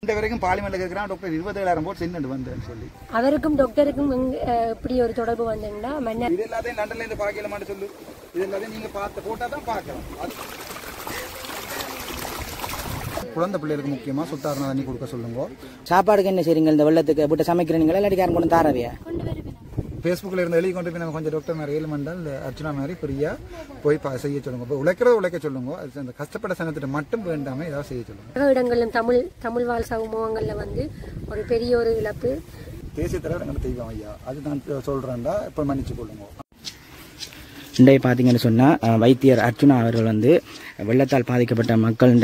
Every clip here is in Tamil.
இந்த வரைக்கும் பார்லிமெண்ட்ல கேக்குறான் டாக்டர் 27000 போட் சென்ட் வந்தேன்னு சொல்லி அவருக்கும் டாக்டருக்கும் இப்படி ஒரு தொடர்பு வந்தீங்கன்னா மன்னர் இது எல்லாத்தையும் லண்டன்ல இருந்து பாக்கலாமான்னு சொல்லு. இது எல்லாத்தையும் நீங்க பார்த்து போட்டா தான் பார்க்கலாம். குழந்தை பிள்ளைகளுக்கு முக்கியமா சுத்தாரண தண்ணி கொடுக்க சொல்லுங்க. சாப்பாடுக்கு என்ன செய்றீங்க? இந்த வெள்ளத்துக்கு வீட்டை சமைக்கிறீங்களா இல்லாட்டி யாரும் கொண்டு தாராவியா? ஃபேஸ்புக்கில் இருந்து எழுதி கொண்டு போய் நம்ம கொஞ்சம் டாக்டர் மாதிரி 7 மண்டல் அர்ச்சனா மாதிரி ஃப்ரீயா போய் செய்ய சொல்லுங்க. இப்போ உழைக்க சொல்லுங்க. அந்த கஷ்டப்பட்ட சனத்திட்ட மட்டும் வேண்டாம ஏதாவது செய்ய சொல்லுங்க. இடங்களும் தமிழ் வாழ் சமூகங்கள்ல ஒரு பெரிய ஒரு இழப்பு. தேசிய தலைவர் தெய்வம் ஐயா அது நான் சொல்றேன்டா இப்போ மன்னிச்சு கொள்ளுங்க. இன்றைய பார்த்தீங்கன்னு சொன்னால் வைத்தியர் அர்ச்சுனா அவர்கள் வெள்ளத்தால் பாதிக்கப்பட்ட மக்களின்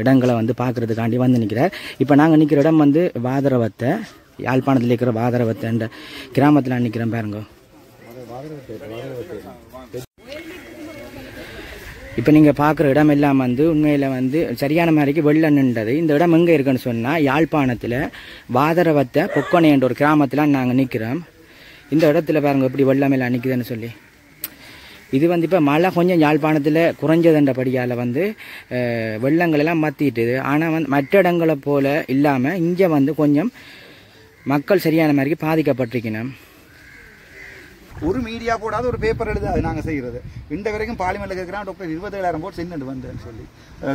இடங்களை பார்க்கறதுக்காண்டி நிற்கிறார். இப்போ நாங்கள் நிற்கிற இடம் வாதரவத்தை, யாழ்ப்பாணத்தில் இருக்கிற வாதரவத்தை என்ற கிராமத்தில் நிற்கிறேன் பாருங்க. இப்போ நீங்கள் பார்க்குற இடம் எல்லாம் உண்மையில் சரியான மாதிரிக்கு வெள்ளம் நின்றது. இந்த இடம் எங்கே இருக்குன்னு சொன்னால் யாழ்ப்பாணத்தில் வாதரவத்தை பொக்கோனை என்ற ஒரு கிராமத்தில் நாங்கள் நிற்கிறோம். இந்த இடத்துல பாருங்க எப்படி வெள்ளம் எல்லாம் நிற்குதுன்னு சொல்லி. இது இப்போ மழை கொஞ்சம் யாழ்ப்பாணத்தில் குறைஞ்சதுன்றபடியால் வெள்ளங்கள் எல்லாம் மத்திட்டுது. ஆனால் மற்ற இடங்களை போல் இல்லாமல் இங்கே கொஞ்சம் மக்கள் சரியான மாதிரி பாதிக்கப்பட்டிருக்கணும். ஒரு மீடியா போடாத ஒரு பேப்பர் எழுது அது நாங்கள் செய்கிறது. இந்த வரைக்கும் பார்லிமெண்ட்ல கேட்குறான் டாக்டர் 27000 போட் சென்ட் வந்தேன்னு சொல்லி.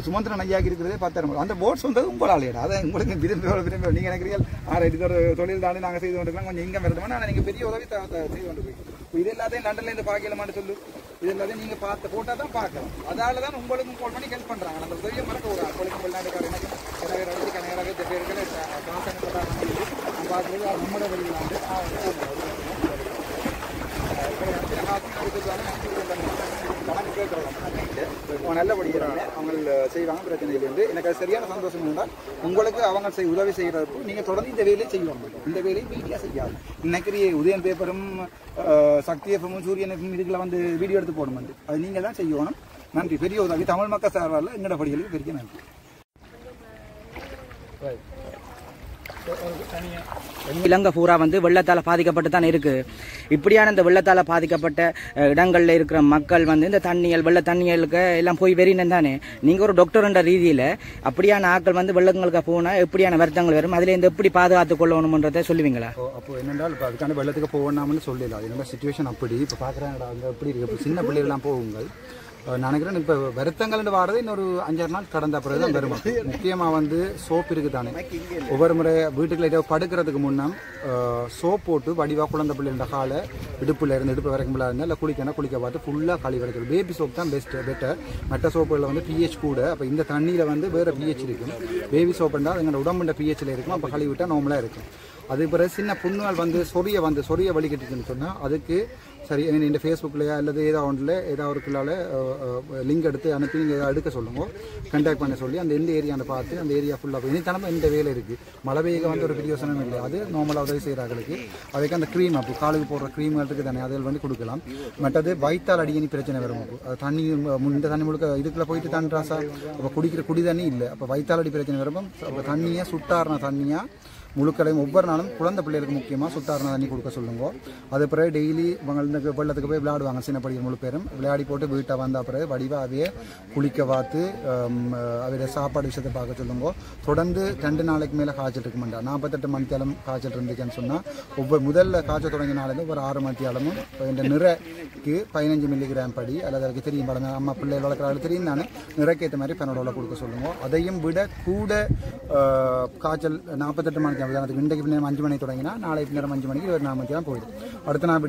சுமந்திரன் ஐயாக்கு இருக்கிறதே 10,000. அந்த போட்ஸ் வந்தது உங்களாலேடா. அதை உங்களுக்கு விரும்பி நீங்கள் நினைக்கிறீர்கள் இது ஒரு தொழில் தானே நாங்கள் செய்து கொண்டிருக்கலாம், கொஞ்சம் இங்கே வருதுமா. ஆனால் நீங்கள் பெரிய உதவி செய்து கொண்டிருக்கீங்க. இது எல்லாத்தையும் லண்டன்ல இருந்து பார்க்கலாமான்னு சொல்லு. இது எல்லாத்தையும் நீங்கள் பார்த்து போட்டால் தான் பார்க்கலாம். அதால தான் உங்களுக்கும் கால் பண்ணி ஹெல்ப் பண்ணுறாங்க. அந்த உதவியை மறக்க ஒரு கொழுக்கு வெளிநாட்டுக்கார எனக்கு கனகராக பேர்களை பார்க்குறது நம்மளோட வழியில் நல்லபடியாக அவங்க செய்வாங்க. பிரச்சனை இல்லை. எனக்கு அது சரியான சந்தோஷம் இருந்தால் உங்களுக்கு அவங்க உதவி செய்கிறப்போ நீங்கள் தொடர்ந்து இந்த வேலையை செய்வாங்க. இந்த வேலையை மீடியா செய்யாது. இன்னைக்கு உதயன் பேப்பரும் சக்தி எஃப்எம்மும் சூரியன் எஃப்எம் இதுக்குள்ள வீடியோ எடுத்து போட மாட்டேன். அது நீங்கள் தான் செய்யணும். நன்றி. பெரிய உதவி தமிழ் மக்கள் சார்பால் எங்களோட படிகளுக்கு பெரிய நன்றி. இலங்கை பூரா வெள்ளத்தால் பாதிக்கப்பட்டு தான் இருக்கு. இப்படியான இந்த வெள்ளத்தால் பாதிக்கப்பட்ட இடங்கள்ல இருக்கிற மக்கள் இந்த தண்ணியல் வெள்ள தண்ணியலுக்கு எல்லாம் போய் வெறினு தானே. நீங்க ஒரு டாக்டர்ன்ற ரீதியில அப்படியான ஆட்கள் வெள்ளங்களுக்கு போனா எப்படியான வருத்தங்கள் வரும், அதுல இருந்து எப்படி பாதுகாத்துக் கொள்ளணும்ன்றதை சொல்லுவீங்களா? அப்போ என்னென்றால் இப்போ அதுக்கான வெள்ளத்துக்கு போகணும்னு சொல்லல. என்னோட சிச்சுவேஷன் அப்படி இப்போ பார்க்குறேன் அங்கே எப்படி இருக்கு. சின்ன பிள்ளைகள்லாம் போகுங்கள். நான் நினைக்கிறேன் இப்போ வருத்தங்கள்னு வாரது இன்னொரு 5-6 நாள் கடந்த பிறகு தான் வரும். முக்கியமாக சோப் இருக்குது தானே. ஒவ்வொரு முறை வீட்டுக்குள்ள ஏதோ படுக்கிறதுக்கு முன்னம் சோப் போட்டு வடிவாக குழந்தை பிள்ளைகள காலை இடுப்பு வரைக்கும் இருந்தால் இல்லை குளிக்க பார்த்து ஃபுல்லாக கழுவி வரைக்கும். பேபி சோப் தான் பெட்டர். மற்ற சோப்புகளில் பிஹெச் கூட. அப்போ இந்த தண்ணியில் வேறு பிஹெச் இருக்கும். பேபி சோப்புண்டா எங்களோட உடம்புண்ட பிஹெச்சில் இருக்கும். அப்போ கழுவி விட்டால் நார்மலாக இருக்கும். அது பிறகு சின்ன புண்ணுகள் சொரிய வலிக்கட்டுன்னு சொன்னால் அதுக்கு சரி இந்த ஃபேஸ்புக்லையா அல்லது ஏதாவது ஒரு கிளால லிங்க் எடுத்து அனுப்பி நீங்கள் ஏதாவது எடுக்க சொல்லுங்க. கண்டாக்ட் பண்ண சொல்லி அந்த எந்த ஏரியான்னு பார்த்து அந்த ஏரியா ஃபுல்லாக இனித்தனமாக இந்த வேலை இருக்குது. மழை பெய்ய ஒரு பிரியோசனம் இல்லை. அது நார்மலாக உதவி செய்கிறாங்களுக்கு அதுக்கு அந்த க்ரீம் அப்போ காலுக்கு போடுற க்ரீம் இருக்குது தானே அதில் கொடுக்கலாம். மற்றது வைத்தால் அடிக்கடி பிரச்சனை வரும். அது தண்ணி இந்த தண்ணி முழுக்க இதுக்குள்ளே போயிட்டு தண்ணிராசா அப்போ குடிக்கிற குடி தண்ணி இல்லை. அப்போ வைத்தால் அடி பிரச்சனை வரும். அப்போ தண்ணியாக சுட்டாரண தண்ணியாக முழுக்களையும் ஒவ்வொரு நாளும் குழந்தை பிள்ளைகளுக்கு முக்கியமாக சுத்தாரண தண்ணி கொடுக்க சொல்லுங்க. அது பிறகு டெய்லி இவங்க வெள்ளத்துக்கு போய் விளையாடுவாங்க. சின்ன படிக்கிற முழு பேரும் விளையாடி போட்டு வீட்டை வந்த பிறகு வடிவாக அவையே குளிக்க பார்த்து அவைய சாப்பாடு விஷயத்தை பார்க்க சொல்லுங்க. தொடர்ந்து 2 நாளைக்கு மேலே காய்ச்சல் இருக்க மாட்டா. 48 மணித்தியாலம் காய்ச்சல் இருந்துச்சுன்னு சொன்னால் முதல்ல காய்ச்சல் தொடங்கிய நாளிலேருந்து ஒரு 6 மணித்தியாலமும் இந்த நிறைக்கு 15 மில்லிகிராம் படி அல்லது அதுக்கு தெரியும் படம் அம்மா பிள்ளைகள் வளர்க்குறாங்க தெரியும் தானே. நிறைக்கேற்ற மாதிரி பெனடோல கொடுக்க சொல்லுங்க. அதையும் விட கூட காய்ச்சல் 48 மணிக்கு அதுக்கு இன்றைக்கு பின்னர் 5 மணிக்கு தொடங்கினா நாளைக்கு பின்னர் 5 மணிக்கு 24 மணிக்கு தான் போயிடும். அடுத்த நாள்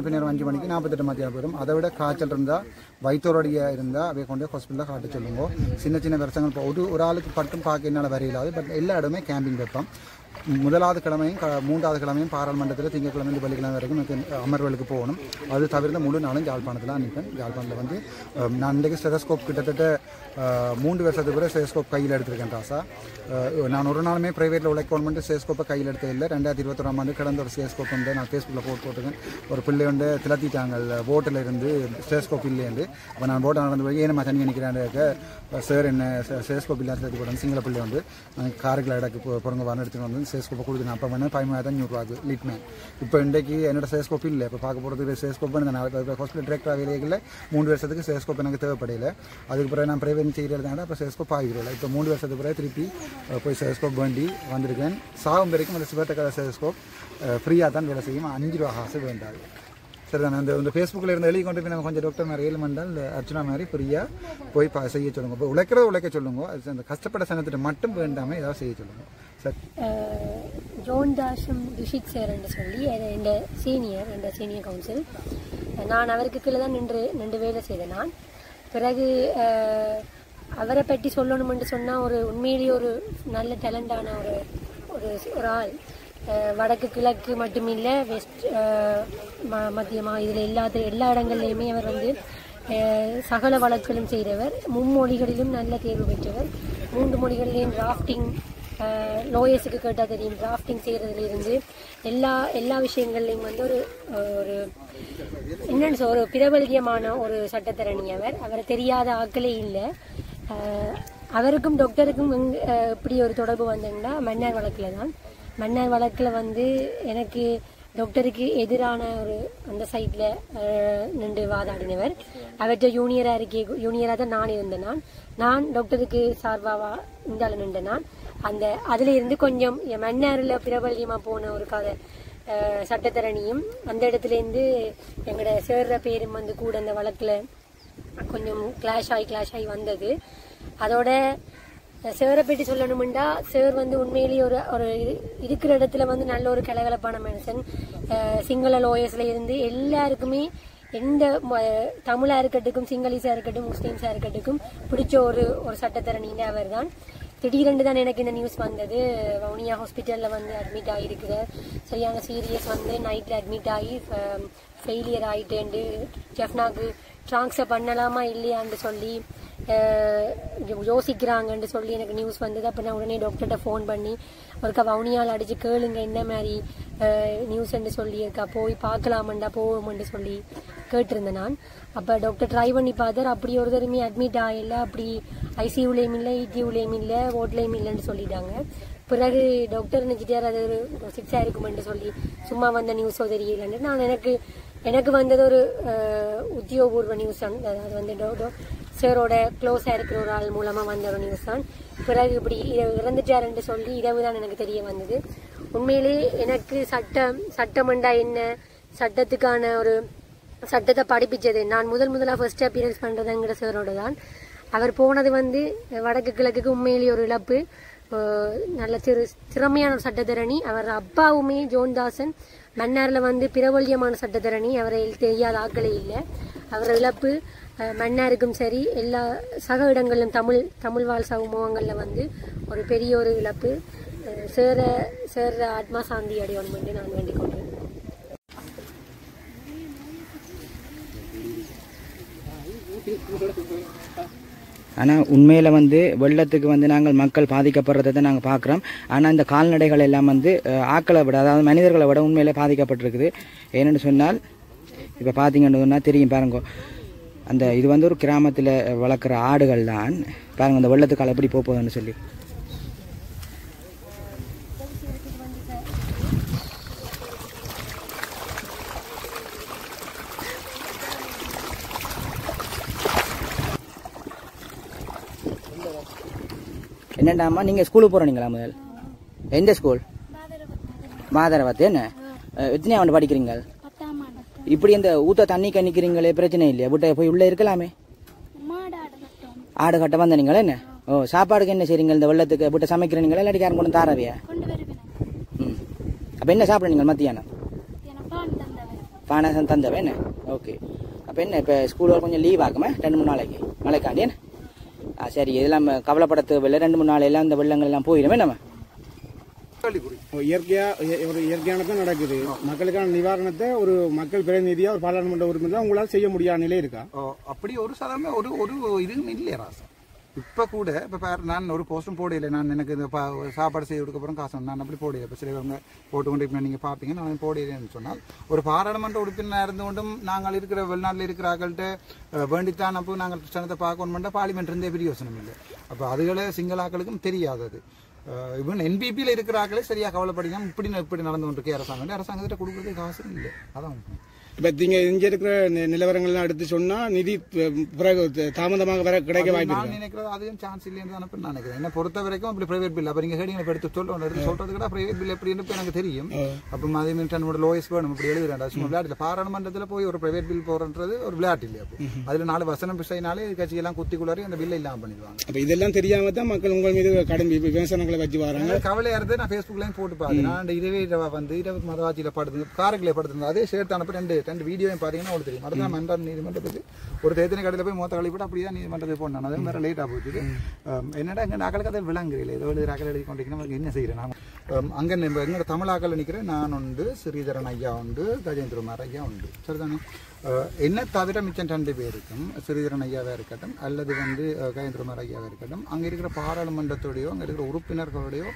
பின்னர் 5 மணிக்கு 48 மணிக்கு போயிடும். அதை விட காய்ச்சல் இருந்தால் வைத்தோரடியா இருந்தால் அவை கொண்டு ஹாஸ்பிட்டலில் காட்ட சொல்லுங்க. சின்ன பிரச்சனைகள் ஒரு ஆளுக்கு பட்டும் பார்க்க என்னால் வரையிலாது. பட் எல்லா இடமே கேம்பிங் வைப்போம். முதலாவது கிழமையும் 3வது கிழமையும் பாராளுமன்றத்தில் திங்கட்கிழமை வெள்ளிக்கிழமை வரைக்கும் அமர்வுகளுக்கு போகணும். அது தவிர்த்த முழு நாளும் யாழ்ப்பாணத்தில் அனுப்பேன். யாழ்ப்பாணத்தில் நான் இன்றைக்கு ஸ்டெதஸ்கோப் கிட்டத்தட்ட 3 வருஷத்துக்கு பிறகு ஸ்டெதஸ்கோப் கையில் எடுத்திருக்கேன். ராசா நான் ஒரு நாளுமே ப்ரைவேட்டில் உழைக்கணும்னு ஸ்டெதஸ்கோப்பை கையில் எடுத்தது இல்லை. 2021ஆம் ஆண்டு கடந்த ஒரு ஸ்டெதஸ்கோப் நான் ஃபேஸ்புக்கில் போட்டிருக்கேன். ஒரு பிள்ளை திளத்திட்டாங்க போட்டில் இருந்து ஸ்டெதஸ்கோப் இல்லைன்னு. அப்போ நான் போட்டை நடந்து போய் ஏனம்மா தண்ணி நினைக்கிறேன் சார் என்ன ஸ்டெதஸ்கோப் இல்லாத போட்டேன். சிங்கள பிள்ளை காரைக்குள்ள இடக்கு பொருங்க வரணும் எடுத்துகிட்டு வந்து வந்து சேஸ்கோப்பை கொடுத்துருந்தேன். அப்போ வந்து 13,500 லிட்மேன். இப்போ இன்றைக்கு என்னோட சேஸ்கோப் இல்லை. இப்போ பார்க்க போகிறதுக்கு சேஸ்கோப் நான் ஹாஸ்பிட்டல் டிரெக்டராக வேலைகளில் 3 வருஷத்துக்கு சேஸ்கோப் எனக்கு தேவைப்படையில. அதுக்கு பிறகு நான் பிரைவேட் செய்கிறதுனால இப்போ சேஸ்கோப் ஆகிடுவேன். இப்போ 3 வருஷத்துக்கு பிறகு திருப்பி போய் சேஸ்கோப் வேண்டி வந்திருக்கேன். சாகும் வரைக்கும் அந்த சிவட்ட சேஸ்கோப் ஃப்ரீயாக தான் வேலை செய்யும். 5 ரூபா காசு வேண்டாது. சரி தானே? அந்த ஃபேஸ்புக்கில் இருந்து எழுதி கொண்டு போய் நம்ம கொஞ்சம் டாக்டர் மாதிரி 7 மணி நேரம் அர்ச்சனா மாதிரி ஃப்ரீயாக போய் செய்ய சொல்லுங்க. இப்போ உழைக்க சொல்லுங்க. அது அந்த கஷ்டப்பட்ட சனத்திட்ட மட்டும் வேண்டாமல் ஏதாவது செய்ய சொல்லுங்க. சரி. ஜோன் தாஷம் துஷித் சார்ன்னு சொல்லி என் சீனியர் கவுன்சில். நான் அவருக்கு கீழே தான் நின்று வேலை செய்தேன். நான் பிறகு அவரை பற்றி சொல்லணும்னு சொன்னால் ஒரு உண்மையிலேயே ஒரு நல்ல டேலண்டான ஒரு ஆள். வடக்கு கிழக்கு மட்டுமில்லை, வெஸ்ட் மத்தியமாக இதில் எல்லா இடங்கள்லையுமே அவர் வந்து சகல வழக்குகளும் செய்தவர். மும்மொழிகளிலும் நல்ல தேர்வு பெற்றவர். 3 மொழிகளிலேயும் டிராஃப்டிங், லோயர்ஸுக்கு கேட்டால் தெரியும், டிராஃப்டிங் செய்கிறதுலேருந்து எல்லா விஷயங்கள்லையும் வந்து ஒரு என்னன்னு ஒரு பிரபல்யமான ஒரு சட்டத்தரணி அவர். அவரை தெரியாத ஆட்களே இல்லை. அவருக்கும் டாக்டருக்கும் இப்படி ஒரு தொடர்பு வந்தீங்கன்னா மன்னார் வழக்கில் தான். மன்னார் வழக்கில் வந்து எனக்கு டாக்டருக்கு எதிரான அந்த சைடில் நின்று வாதாடினவர். அவற்றை யூனியராக தான் நான் இருந்தேன். நான் டாக்டருக்கு சார்பாக இந்தால நின்றேன். நான் அதில் இருந்து கொஞ்சம் மன்னாரில் பிரபல்யமாக போன ஒரு கதை சட்டத்தரணியும் அந்த இடத்துலேருந்து எங்களோட சேர்ற பேரும் வந்து கூட அந்த வழக்கில் கொஞ்சம் கிளாஷ் ஆகி வந்தது. அதோட சேரை பற்றி சொல்லணும்டா, சேர் வந்து உண்மையிலேயே ஒரு இருக்கிற இடத்துல வந்து நல்ல ஒரு கலகலப்பான மனுஷன். சிங்கள லோயர்ஸ்ல இருந்து எல்லாருக்குமே எந்த தமிழா இருக்கட்டும், சிங்களீஸா இருக்கட்டும், முஸ்லீம்ஸா இருக்கட்டும் பிடிச்ச ஒரு சட்டத்தரணின்னு அவர் தான். திடீரென்று தான் எனக்கு இந்த நியூஸ் வந்தது. வவுனியா ஹாஸ்பிட்டலில் வந்து அட்மிட் ஆகியிருக்கிற சரியான சீரியஸ் வந்து நைட்டில் அட்மிட் ஆகி ஃபெயிலியர் ஆகிட்டேன்ட்டு ஜெஃப்னாக்கு ட்ரான்ஸ்ஃபர் பண்ணலாமா இல்லையான்னு சொல்லி யோசிக்கிறாங்கன்னு சொல்லி எனக்கு நியூஸ் வந்தது. அப்போ நான் உடனே டாக்டர்கிட்ட ஃபோன் பண்ணி ஒருக்கா வவுனியால் அடித்து கேளுங்க என்ன மாதிரி நியூஸ்ன்னு சொல்லியிருக்கா, போய் பார்க்கலாமண்டா போவோம்னு சொல்லி கேட்டிருந்தேன் நான். அப்போ டாக்டர் ட்ரை பண்ணி பார்த்தார். அப்படி ஒரு தடவை அட்மிட் ஆகல, அப்படி ஐசியூலேயும் இல்லை, இடியூலேயும் இல்லை, ஓட்லேயும் இல்லைன்னு சொல்லிட்டாங்க. பிறகு டாக்டர் நினைச்சிட்டார் அது ஒரு 6 இருக்குமென்று சொல்லி சும்மா வந்த நியூஸோ தெரியலன்னு. நான் எனக்கு வந்தது ஒரு உத்தியோகபூர்வ நியூஸ் தான். அது வந்து சேரோட க்ளோஸாக இருக்கிற ஒரு ஆள் மூலமாக வந்த ஒரு நியூஸ் தான். பிறகு இப்படி இறந்துட்டாருன்னு சொல்லி இரவு தான் எனக்கு தெரிய வந்தது. உண்மையிலே எனக்கு சட்டமண்டா என்ன, சட்டத்துக்கான ஒரு சட்டத்தை படிப்பிச்சது நான் முதலாக ஃபர்ஸ்ட் அப்பியரன்ஸ் பண்ணுறதுங்கிற சேரோட தான். அவர் போனது வந்து வடக்கு கிழக்குக்கு உண்மையிலேயே ஒரு இழப்பு. நல்ல திறமையான ஒரு சட்டத்தரணி. அவர் அப்பாவுமே ஜோன்தாசன் மன்னாரில் வந்து பிரபல்யமான சட்டத்தரணி. அவரை தெரியாத ஆட்களே இல்லை. அவர் இழப்பு மன்னாருக்கும் சரி எல்லா சக இடங்களிலும் தமிழ் வாழ் சமூகங்களில் வந்து ஒரு பெரிய ஒரு இழப்பு. சேர ஆத்மா சாந்தி அடையணும் என்று நான் வேண்டிக் கொண்டேன். ஆனால் உண்மையில் வந்து வெள்ளத்துக்கு வந்து நாங்கள் மக்கள் பாதிக்கப்படுறதை நாங்கள் பார்க்குறோம். ஆனால் இந்த கால்நடைகள் எல்லாம் வந்து ஆக்களை விட, அதாவது மனிதர்களை விட உண்மையிலே பாதிக்கப்பட்டிருக்குது. ஏன்னு சொன்னால் இப்போ பார்த்தீங்கன்னு சொன்னால் தெரியும் பாருங்க, அந்த இது வந்து ஒரு கிராமத்தில் வளர்க்குற ஆடுகள் தான். பாருங்கள் அந்த வெள்ளத்துக்கால எப்படி போகுதுன்னு சொல்லி. என்னண்டாமா நீங்கள் ஸ்கூலுக்கு போகிறீங்களா? முதல் எந்த ஸ்கூல்? மாதரவத்து. என்ன எத்தனை ஆண்டு படிக்கிறீங்க? இப்படி இந்த ஊத்த தண்ணி கணிக்கிறீங்களே, பிரச்சனை இல்லையா? விட்ட போய் உள்ளே இருக்கலாமே. ஆடு கட்ட வந்தீங்களா? என்ன சாப்பாடுக்கு என்ன செய்றீங்க? இந்த வெள்ளத்துக்கு விட்ட சமைக்கிறீங்களா இல்லாட்டி யாரும் கொண்டு தாரவையா? அப்போ என்ன சாப்பிட்றீங்க மத்தியானம்? பானசம் தந்தவ. என்ன ஓகே. அப்போ என்ன இப்போ ஸ்கூல் கொஞ்சம் லீவ் ஆகுமா 2-3 நாளைக்கு மழைக்காண்டி? என்ன சரி, இதெல்லாம் கவலைப்பட தேவையில்லை. 2-3 நாள் எல்லாம் இந்த வெள்ளங்கள் எல்லாம் போயிடுமே. நம்ம இயற்கையானதான் நடக்குது. மக்களுக்கான நிவாரணத்தை ஒரு மக்கள் பிரதிநிதியா ஒரு பாராளுமன்ற உறுப்பினர் உங்களால் செய்ய முடியாத நிலை இருக்கா? அப்படி ஒரு சாதாரண ஒரு இதுவும் இல்லையா ராசா? இப்போ கூட இப்போ நான் ஒரு போஸ்டும் போடையில. நான் எனக்கு இந்த சாப்பாடு செய்ய கொடுக்கப்புறம் காசு நான் அப்படி போடையில. இப்போ சிலவங்க போட்டு கொண்டு இப்போ நீங்கள் பார்ப்பீங்க. நான் போடையிலேன்னு சொன்னால் ஒரு பாராளுமன்ற உறுப்பினர் இருந்து கொண்டும் நாங்கள் இருக்கிற வெளிநாட்டில் இருக்கிற ஆக்கள்கிட்ட வேண்டித்தான் அப்போ நாங்கள் சனத்தை பார்க்கணுமெண்டா பார்லிமெண்ட் இருந்தே பிரியோசனம் இல்லை. அப்போ அதுகளை சிங்களாக்களுக்கும் தெரியாதது. இவன் என்பிபியில் இருக்கிறார்களே சரியா கவலைப்படினா இப்படி நடந்து கொண்டிருக்கே அரசாங்கத்திட்ட கொடுக்குறதே காசு இல்லை. அதான் இப்ப நீங்க இங்க இருக்கிற நிலவரங்கள்லாம் எடுத்து சொன்னா நிதி பிறகு தாமதமாக வர கிடைக்க வாய்ப்பு நான் நினைக்கிறது அதுவும் சான்ஸ் இல்லைன்னு தான் நான் நினைக்கிறேன். என்ன பொறுத்த வரைக்கும் அப்படி பிரைவேட் பில் அப்ப நீங்க ஹெடிங் எடுத்து சொல்றது கூட பிரைவேட் பில் எப்படி எனக்கு தெரியும். அப்ப அதே மாதிரி நம்மளோட லோயஸ் வேணும் இப்படி எழுதுறேன் சும்மா விளையாட்டுல பாராளுமன்றத்தில் போய் ஒரு பிரைவேட் பில் போறன்றது ஒரு விளையாட்டு இல்லையா. அப்போ அதுல 4 வசனம் பிசைனாலே கட்சியெல்லாம் குத்திக்குள்ளாரி அந்த பில்லை இல்லாம பண்ணிடுவாங்க. அப்ப இதெல்லாம் தெரியாம தான் மக்கள் உங்கள் மீது கடும் விமர்சனங்களை வச்சு வராங்க. கவலையா இருந்து நான் ஃபேஸ்புக்லயும் போட்டு பார்த்தேன். நான் இரவு மதவாச்சியில படுத்து காரைக்குள்ள படுத்து அதே சேர்த்து அனுப்ப ரெண்டு வீடியோவும் பாத்தீங்கன்னா உங்களுக்கு தெரியும். அதுதான் மன்றம் நீதிமன்றத்துக்கு ஒரு தேர்தலை கடையில் போய் மொத்த கழிப்பிட்டு அப்படிதான் நீதிமன்றத்தை போனான். அது வேற லேட்டா போச்சு. என்னடா எங்க நாக்களுக்கு அதை விளங்குறீங்களே ஏதோ ராக்கள் எழுதி கொண்டிருக்கணும் என்ன செய்யறேன். நான் அங்க எங்க தமிழாக்கள் நினைக்கிறேன். நான் உண்டு, ஸ்ரீதரன் ஐயா உண்டு, கஜேந்திரகுமார் ஐயா உண்டு. சரிதானே. என்ன தவிர மிச்சம் 2 பேருக்கும் ஸ்ரீதரன் ஐயாவா இருக்கட்டும் அல்லது கஜேந்திரகுமார் ஐயாவா இருக்கட்டும் அங்க இருக்கிற பாராளுமன்றத்தோடையோ அங்க இருக்கிற உறுப்பினர்களோடையோ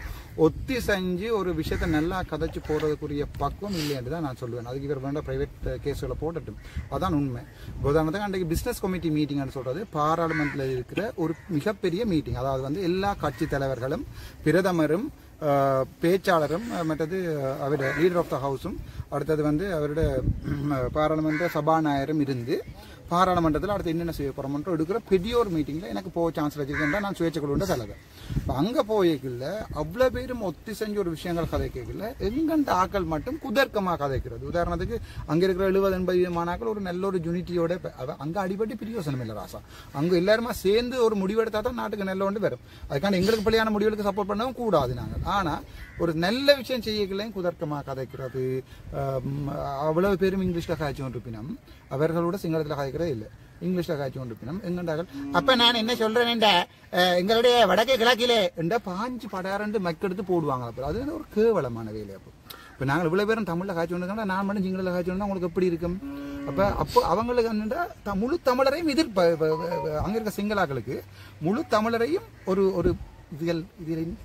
ஒத்தி செஞ்சு ஒரு விஷயத்தை நல்லா கதைச்சு போறதுக்குரிய பக்குவம் இல்லை என்று தான் நான் சொல்லுவேன். அதுக்கு இவர் வேண்டாம் பிரைவேட் கேஸ்களை போடட்டும். அதான் உண்மை. உதாரணத்துக்கு அன்றைக்கு பிசினஸ் கமிட்டி மீட்டிங்னு சொல்றது பாராளுமன்றத்தில் இருக்கிற ஒரு மிகப்பெரிய மீட்டிங். அதாவது எல்லா கட்சி தலைவர்களும் பிரதமரும் பேச்சாளரும் மற்றது அவருடைய லீடர் ஆஃப் த ஹவுஸும் அடுத்தது அவருடைய பாராளுமன்ற சபாநாயகரும் இருந்து பாராளுமன்றத்தில் அடுத்து என்னென்ன செய்ய போறோம்ன்ற எடுக்கிற பெரிய ஒரு மீட்டிங்ல எனக்கு போக சான்ஸ் வச்சிருக்கேன். நான் சுயேட்சை குழுவோட தலைவர். அங்க போய்க்கல அவ்வளவு பேரும் ஒத்தி செஞ்ச ஒரு விஷயங்கள் கதைக்கல எங்கண்ட ஆக்கள் மட்டும் குதர்க்கமா கதைக்கிறது. உதாரணத்துக்கு அங்க இருக்கிற 70-80 மாணாக்கள் ஒரு நல்ல ஒரு யூனிட்டியோட அங்க அடிபட்டு பிரியோசனம் இல்லை ராசா. அங்க எல்லாருமா சேர்ந்து ஒரு முடிவெடுத்தா தான் நாட்டுக்கு நல்ல ஒன்று வரும். அதுக்கான எங்களுக்கு பிள்ளையான முடிவுகளுக்கு சப்போர்ட் பண்ணவும் கூடாது. நாங்கள் ஆனா ஒரு நல்ல விஷயம் செய்யக்கலையும் குதர்க்கமா கதைக்கிறது. அவ்வளவு பேரும் இங்கிலீஷ்ல காய்ச்சி கொண்டிருப்பினும் அவர்களோட சிங்களத்துல கதைக்கிறதே இல்லை. இங்கிலீஷ்ல காய்ச்சி கொண்டிருப்பினும் எங்கண்டார்கள் அப்ப நான் என்ன சொல்றேன் எங்களுடைய வடக்கு கிழக்கிலே என்ற 5 படாரண்டு மக்கெடுத்து போடுவாங்க. அப்போ அது ஒரு கேவலமான வேலை. அப்போ இப்போ நாங்கள் இவ்வளவு பேரும் தமிழ்ல காய்ச்சி கொண்டிருக்கோம். நான் மட்டும் சிங்களத்தில் காய்ச்சி கொண்டா உங்களுக்கு எப்படி இருக்கும்? அப்போ அவங்களுக்கு என்னென்றா முழு தமிழரையும் அங்க இருக்க சிங்களாக்களுக்கு முழு தமிழரையும் ஒரு ஒரு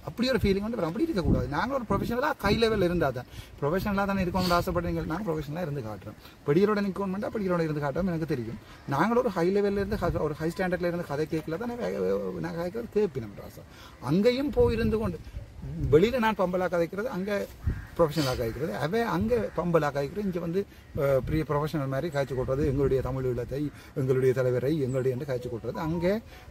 அப்படி ஒரு ஃபீலிங் அப்படி இருக்கக்கூடாது. நாங்கள் ஒரு ப்ரொஃபஷனலாக ஹை லெவலில் இருந்தால் தான் ப்ரொஃபஷனலாக தானே இருக்கணும்னு ஆசைப்படுறீங்க. நாங்கள் ப்ரொஃபஷனலாக இருந்து காட்டுறோம். படிகளோட நிற்கணும்னா படிகளோட இருந்து காட்டுறோம். எனக்கு தெரியும். நாங்கள் ஒரு ஹை லெவலில் இருந்து ஒரு ஹை ஸ்டாண்டர்ட்ல இருந்து கதை கேட்கல தான் நாங்கள் கேட்பினோம் ராசா. அங்கேயும் போயிருந்து கொண்டு வெளியில நான் பம்பலா கதைக்கிறது அங்கே ப்ரொஃபஷனலாக காய்க்கிறது. அவன் அங்கே பம்பலாக காய்க்கிறது. இங்கே பெரிய ப்ரொஃபஷனல் மாதிரி காய்ச்சி கொட்டுறது. எங்களுடைய தமிழ் உள்ளத்தை எங்களுடைய தலைவரை எங்களுடைய என்று காய்ச்சி கொட்டுறது.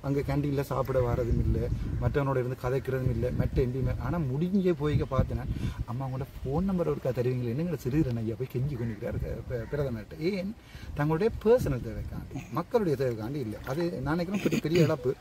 அங்கே கேண்டீனில் சாப்பிட வரதும் இல்லை, மற்றவனோட இருந்து கதைக்கிறதும் இல்லை, மற்ற எங்கேயுமே. ஆனால் முடிஞ்சே போய்க்க பார்த்தேன்னா அம்மா அவங்களோட ஃபோன் நம்பர் ஒருக்கா தருவீங்களே என்னங்கிற சிறுரன் ஐயா போய் கெஞ்சி கொண்டிருக்கிறார் பிரதமர்கிட்ட. ஏன் தங்களுடைய பர்சனல் தேவைக்காண்டி மக்களுடைய தேவைக்காண்டி இல்லை. அது நான் நினைக்கிறேன் பெரிய இழப்பு.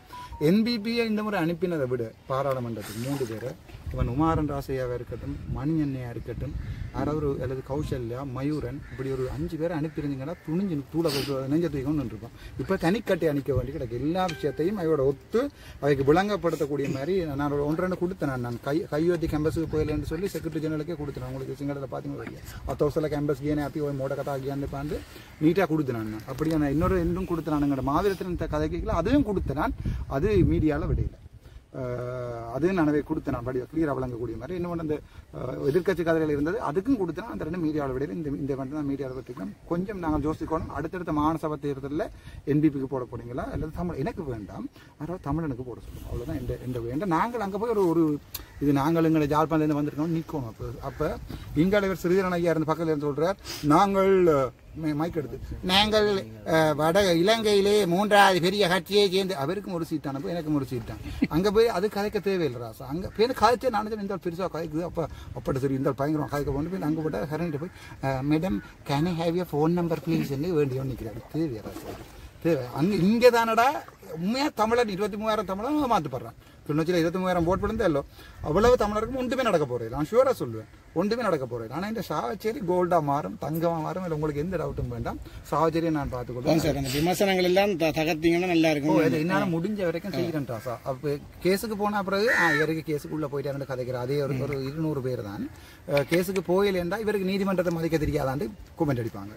என்பிபியை இந்த முறை அனுப்பினதை விட பாராளுமன்றத்துக்கு 3 பேரை இவன் உமாரன் ராசையாவாக இருக்கட்டும், மணியண்ணையா இருக்கட்டும், யாராவது அல்லது கௌசல்யா, மயூரன் இப்படி ஒரு 5 பேரை அனுப்பியிருந்தீங்கன்னா துணிஞ்சு தூளை நெஞ்ச தூக்கணும்னு இருப்போம். இப்போ தனிக்கட்டை அணிக்க வேண்டி கிடக்கு. எல்லா விஷயத்தையும் அவையோட ஒத்து அவைக்கு விளங்கப்படுத்தக்கூடிய மாதிரி நான் 1-2 கொடுத்தேன். நான் கையோத்தி கேம்பஸுக்கு போயிடலன்னு சொல்லி செக்ரட்டரி ஜெனரலுக்கே கொடுத்தேன். உங்களுக்கு சிங்களத்தில் பார்த்தீங்கன்னா அத்தவசில் கேம்பஸ் கேனே அப்பி போய் மோட கட்டா ஆகியான்னு பார்த்து நீட்டாக கொடுத்தேன். நான் அப்படியே நான் இன்னும் கொடுத்தேன். எங்களோட மாவீரத்தின் கதை கேட்கல அதுவும் கொடுத்தேன். அது மீடியாவில் விடையில அதுவும் நான் கொடுத்தேன். நான் கிளியராக வழங்கக்கூடிய மாதிரி இன்னொன்று அந்த எதிர்கட்சி கதைகள் இருந்தது அதுக்கும் கொடுத்தேன். அந்த 2 மீடியாவில் விடையில இந்த வந்து தான் மீடியாவில் பற்றிக்கலாம். கொஞ்சம் நாங்கள் யோசிக்கணும். அடுத்தடுத்த மாகாண சபை தேர்தலில் என்பிபிக்கு போட போறீங்களா அல்லது தமிழ் எனக்கு வேண்டாம் யாராவது தமிழனுக்கு போட சொல்லுவோம். அவ்வளோதான் இந்த வேண்டாம். நாங்கள் அங்கே போய் ஒரு இது நாங்கள் எங்களை ஜாழ்ப்பாணத்துலேருந்து வந்திருக்கோம் நிற்கணும். அப்போ இங்கால இவர் ஸ்ரீதரன் ஐயா இருந்து பக்கத்தில் இருந்து சொல்றார் நாங்கள் மைக் எடுத்து நாங்கள் வட இலங்கையிலே 3வது பெரிய கட்சியை சேர்ந்து அவருக்கும் ஒரு சீட் அனுப்ப எனக்கும் ஒரு சீட் தான். அங்கே போய் அது கதைக்க தேவையில்லை ராசா. அங்கே போய் கதைச்சே நான் இந்த பெருசாக கதைக்குது. அப்போ அப்படி சரி இந்த பயங்கரம் கதைக்க கொண்டு போய் அங்கே போட்டால் கரண்ட்டு போய் madam can I have your phone number please என்று வேண்டியவன் நிற்கிறாரு. தேவையா ராசா தேவை? இங்கே தானடா உண்மையாக தமிழன் 23,000 தமிழன் மாற்றப்படுறான். கிளிநொச்சியில் 23,000 போட் விழுந்தே இல்லை. அவ்வளவு தமிழருக்கும் ஒன்றுமே நடக்க போகிறேன். நான் ஷூராக சொல்லுவேன் ஒன்றுமே நடக்க போகிறேன். ஆனால் இந்த சாவச்சேரி கோல்டாக மாறும், தங்கமாக மாறும். இல்லை உங்களுக்கு எந்த டவுட்டும் வேண்டாம். சாவச்சேரியை நான் பார்த்துக்கொள்வேன் சார். அந்த விமர்சனங்கள் எல்லாம் தகர்த்தீங்கன்னா நல்லா இருக்கும். என்னால் முடிஞ்ச வரைக்கும் செய்கிறேன் ராசா. அப்போ கேஸுக்கு போன பிறகு இவருக்கு கேஸுக்குள்ளே போயிட்டு கதைக்கிறேன். அதே ஒரு 200 பேர் தான் கேஸுக்கு போயிலேண்டா இவருக்கு நீதிமன்றத்தை மதிக்க தெரியாதாண்டு கமெண்ட் அடிப்பாங்க.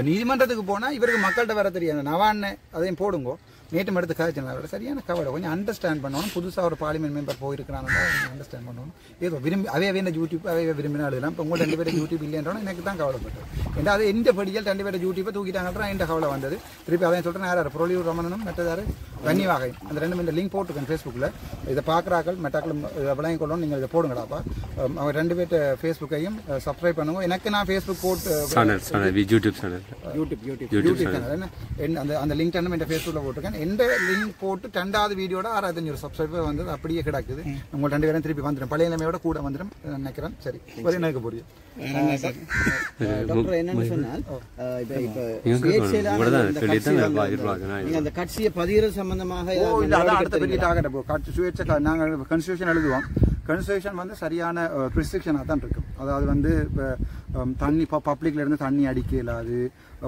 நீதிமன்றத்துக்கு போனால் இவருக்கு மக்கள்கிட்ட வர தெரியாது. நவான்னு அதையும் போடுங்கோ நேற்று எடுத்து காய்ச்சல் சரியான கவலை கொஞ்சம் அண்டர்ஸ்டாண்ட் பண்ணணும். புதுசாக ஒரு பார்லிமெண்ட் மெம்பர் போயிருக்கிறாங்க அண்டர்ஸ்டாண்ட் பண்ணணும். ஏதோ விரும்பி அவைய யூடியூப் அவைய விரும்பினா எழுதலாம். இப்போ உங்களை 2 பேரும் யூடியூப் இல்லைன்றோம் எனக்கு தான் கவலைப்பட்டது. ஏன்னா அது எந்த படிகள் 2 பேரும் யூடியூப்பை தூக்கிட்டாங்கன்ற எந்த கவலை வந்தது. திருப்பி அதையும் சொல்கிறேன். யார் புரோலியூர் ரமணனும் மற்றதாரு வன்னிவாகை அந்த 2 இந்த லிங்க் போட்டுருக்கேன் ஃபேஸ்புக்கில். இதை பார்க்குறாக்கள் மெட்டாக்களும் விளையும் கொள்ளணும். நீங்கள் இதை போடுங்கடாப்பா. அவங்க 2 பேர்ட்ட ஃபேஸ்புக்கையும் சப்ஸ்கிரைப் பண்ணுங்க. எனக்கு நான் ஃபேஸ்புக் போட்டு யூடியூப் சேனல் அந்த லிங்க் இந்த ஃபேஸ்புக்கில் போட்டிருக்கேன். எந்த லிங்க் போட்டு 2வது வீடியோட 6500 சப்ஸ்கிரைபர் வந்து அப்படியே கிடக்குது. உங்கள் 2 பேரும் திருப்பி வந்துடும். பழைய நிலைமையோட கூட வந்துடும் நினைக்கிறேன். சரி எனக்கு புரியும். டாக்டர் என்னன்னு சொன்னால் அந்த கட்சியை பதிகிற சம்பந்தமாக அடுத்த பெரிய டார்கெட் சுயேட்சை நாங்கள் கான்ஸ்டிடியூஷன் எழுதுவோம். கான்ஸ்டிடியூஷன் வந்து சரியான ரெஸ்ட்ரிக்ஷனாக தான் இருக்கும். அதாவது வந்து தண்ணி பப்ளிக்ல இருந்து தண்ணி அடிக்க இல்லாது,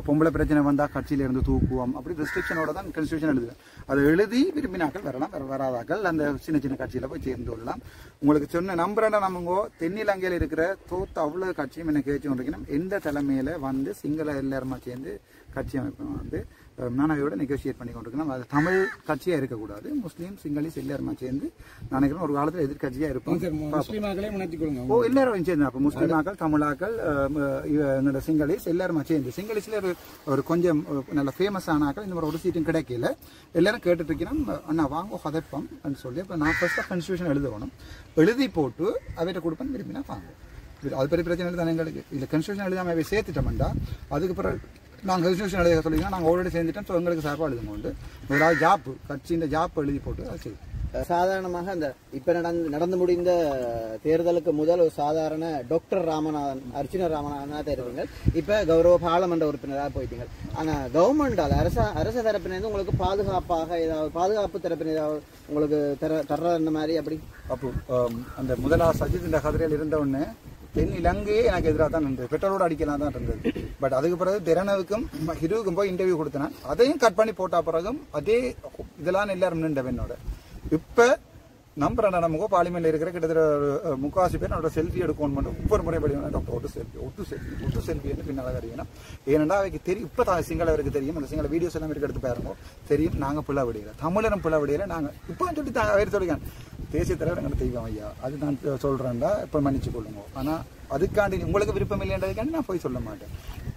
பொம்பளை பிரச்சனை வந்தால் கட்சியில இருந்து தூக்குவோம், அப்படி ரெஸ்ட்ரிக்ஷனோட தான் கான்ஸ்டிடியூஷன் எழுதுவேன். அதை எழுதி விரும்பினாக்கள் வரலாம், வராதாக்கள் அந்த சின்ன கட்சியில போய் சேர்ந்து கொள்ளலாம். உங்களுக்கு சொன்ன நம்புறேன்னா நம்புங்கோ, தென்னிலங்கையில் இருக்கிற தோத்த அவ்வளவு கட்சியும் எனக்கு கேட்டு கொண்டிருக்கணும். எந்த தலைமையில வந்து சிங்கள எல்லாருமா சேர்ந்து கட்சி அமைப்பு வந்து நானவையோட நெகோசியேட் பண்ணி கொண்டிருக்கணும். அது தமிழ் கட்சியா இருக்கக்கூடாது. முஸ்லீம் சிங்களீஸ் எல்லாருமா சேர்ந்து நினைக்கிறோம் ஒரு காலத்தில் எதிர்கட்சியா இருப்போம். எல்லாரும் சேர்ந்து அப்போ முஸ்லீமாக்கள், தமிழாக்கள், சிங்களீஸ் எல்லாருமா சேர்ந்து சிங்களீஸ்ல ஒரு கொஞ்சம் நல்ல ஃபேமஸ் ஆனாக்கள் இந்த மாதிரி ஒரு சீட்டும் கிடைக்கல. எல்லாரும் கேட்டுட்டு இருக்கணும். அண்ணா வாங்க ஹதப்பம் சொல்லி இப்போ நான் ஃபர்ஸ்ட் கான்ஸ்டிடியூஷன் எழுதணும். எழுதி போட்டு அவையிட்ட கொடுப்பேன். விரும்பினா வாங்க. அது பெரிய பிரச்சனை தானே எங்களுக்கு. இல்லை கான்ஸ்டிடியூஷன் எழுதாம அவை சேர்த்துட்டோம்டா அதுக்கு பிறகு நாங்கள் கான்ஸ்டிடியூஷன் எழுத சொல்லிங்கன்னா நாங்கள் ஆல்ரெடி சேர்ந்துட்டோம். ஸோ எங்களுக்கு சார்பாக எழுதுங்க உண்டு. முதலாவது ஜாப் கட்சியின் ஜாப் எழுதி போட்டு அது செய்யும். சாதாரணமாக அந்த இப்ப நடந்து முடிந்த தேர்தலுக்கு முதல் ஒரு சாதாரண டாக்டர் ராமநாதன், அர்ச்சுனா ராமநாதன் தேர்வுகள் இப்ப கௌரவ பாராளுமன்ற உறுப்பினராக போயிட்டீங்க. ஆனா கவர்மெண்டால் அரச தரப்பினர் உங்களுக்கு பாதுகாப்பாக ஏதாவது பாதுகாப்பு தரப்பினர் ஏதாவது உங்களுக்கு தர்ற இந்த மாதிரி அப்படி அப்போ அந்த முதலாவது சஜித் இந்த கதிரையில் இருந்த உடனே தென் இலங்கையே எனக்கு எதிராக தான் இருந்தது. பெட்ரோலோடு அடிக்கலாம் தான் இருந்தது. பட் அதுக்கு பிறகு திறனவுக்கும் ஹிருவுக்கும் போய் இன்டர்வியூ கொடுத்தேன். அதையும் கட் பண்ணி போட்ட பிறகும் அதே இதெல்லாம் எல்லாரும் நின்ற என்னோட. இப்ப நம்புறேன் நமக்கு பார்லிமெண்ட்ல இருக்கிற கிட்டத்தட்ட 3/4 பேர் என்னோட செல்ஃபி எடுக்கணும் மட்டும் ஒவ்வொரு முறை படி டாக்டர் ஒட்டு செல்ஃபி என்று பின்னால அறியணும். ஏன்னா அவைக்கு தெரியும். இப்ப சிங்களவருக்கு தெரியும். அந்த சிங்கள வீடியோஸ் எல்லாம் எடுத்து பாருங்க தெரியும். நாங்க பிள்ளை விடையில தமிழரும் பிள்ளை விடையில நாங்க இப்ப சொல்லி அவர் சொல்லிக்கான் தேசிய தலைவர் எங்களை தெய்வம் ஐயா. அது நான் சொல்றேன்டா இப்ப மன்னிச்சு கொள்ளுங்க. ஆனா அதுக்காண்டி உங்களுக்கு விருப்பம் இல்லைன்றதுக்காண்டி நான் போய் சொல்ல மாட்டேன்.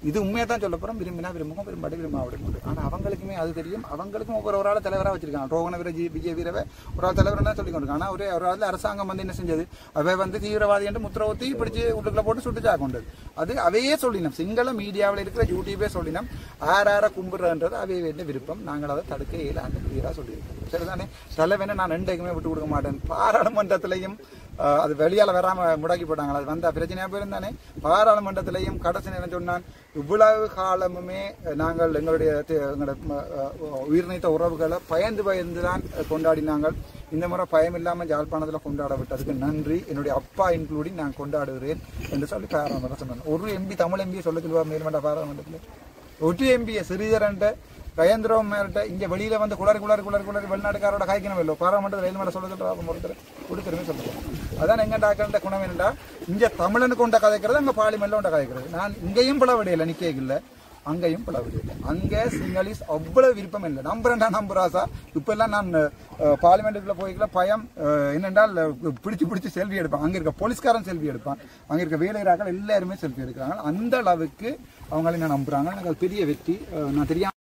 இது உண்மையா தான் சொல்ல போறோம். விரும்பினா விரும்புவோம், விரும்பாடி விரும்ப. ஆனா அவங்களுக்குமே அது தெரியும். அவங்களுக்கும் ஒரு ஆள் தலைவராக வச்சிருக்காங்க. ரோகண வீர விஜய் வீரவை ஒரு ஆள் தலைவர் தான் சொல்லி கொண்டிருக்காங்க. ஆனா ஒரு ஆள் அரசாங்கம் வந்து என்ன செஞ்சது, அவை வந்து தீவிரவாதி என்று முத்திரவத்தி பிடிச்சி உள்ளுக்குள்ள போட்டு சுட்டுச்சா கொண்டது. அது அவையே சொல்லினோம். சிங்கள மீடியாவில் இருக்கிற யூடியூபே சொல்லினோம். ஆறார கும்பிடுறன்றது அவை வேண்டிய விருப்பம். நாங்கள் அதை தடுக்க இயலாண்டு கிளியரா சொல்லியிருக்கோம். சரிதானே? தலைவனை நான் ரெண்டுக்குமே விட்டு கொடுக்க மாட்டேன். பாராளுமன்றத்திலையும் அது வெளியால வராம முடக்கி போட்டாங்க. அது வந்த பிரச்சனையா போயிருந்தானே. பாராளுமன்றத்திலையும் கடைசி நேரம் சொன்னான், இவ்வளவு காலமுமே நாங்கள் எங்களுடைய உயிர் நீத்த உறவுகளை பயந்துதான் கொண்டாடினாங்கள். இந்த முறை பயம் இல்லாம யாழ்ப்பாணத்தில் கொண்டாட விட்டதுக்கு நன்றி. என்னுடைய அப்பா இன்க்ளூடிங் நான் கொண்டாடுகிறேன் என்று சொல்லி பாராளுமன்றம் சொன்னாங்க. ஒரு எம்பி தமிழ் எம்பியை சொல்ல சொல்லுவா மேல்மன்ற பாராளுமன்றத்தில். ஒரு எம்பியை சிறிதரன்ட்ட கயந்திரம் மேலிட்ட இங்க வெளியில வந்து குளறி வெளிநாட்டுக்காரோட காய்க்கணும் இல்லை பாராளுமன்றத்தில் ரயில் மேல சொல்ல ஒருத்தர் கொடுத்துருமே சொல்லுவோம். அதான் எங்க டாக்டர் குணம் என்னடா இங்க தமிழனுக்கு கொண்ட கதைக்கிறது அங்க பார்லிமெண்ட்ல கொண்ட கதைக்கிறது. நான் இங்கேயும் பிளவடையில நிக்க இல்லை, அங்கேயும் பிளவடையில. அங்க சிங்களீஸ் அவ்வளவு விருப்பம் இல்லை. நம்புறாசா இப்ப எல்லாம் நான் பார்லிமெண்ட்டுக்குள்ள போய்க்கல பயம் என்னென்றால் பிடிச்சு செல்ஃபி எடுப்பான். அங்க இருக்க போலீஸ்காரன் செல்ஃபி எடுப்பான். அங்க இருக்க வேலையாக்கள் எல்லாருமே செல்ஃபி எடுக்கிறாங்க. அந்த அளவுக்கு அவங்களை நான் நம்புறாங்க. எனக்கு அது பெரிய வெற்றி. நான் தெரியாம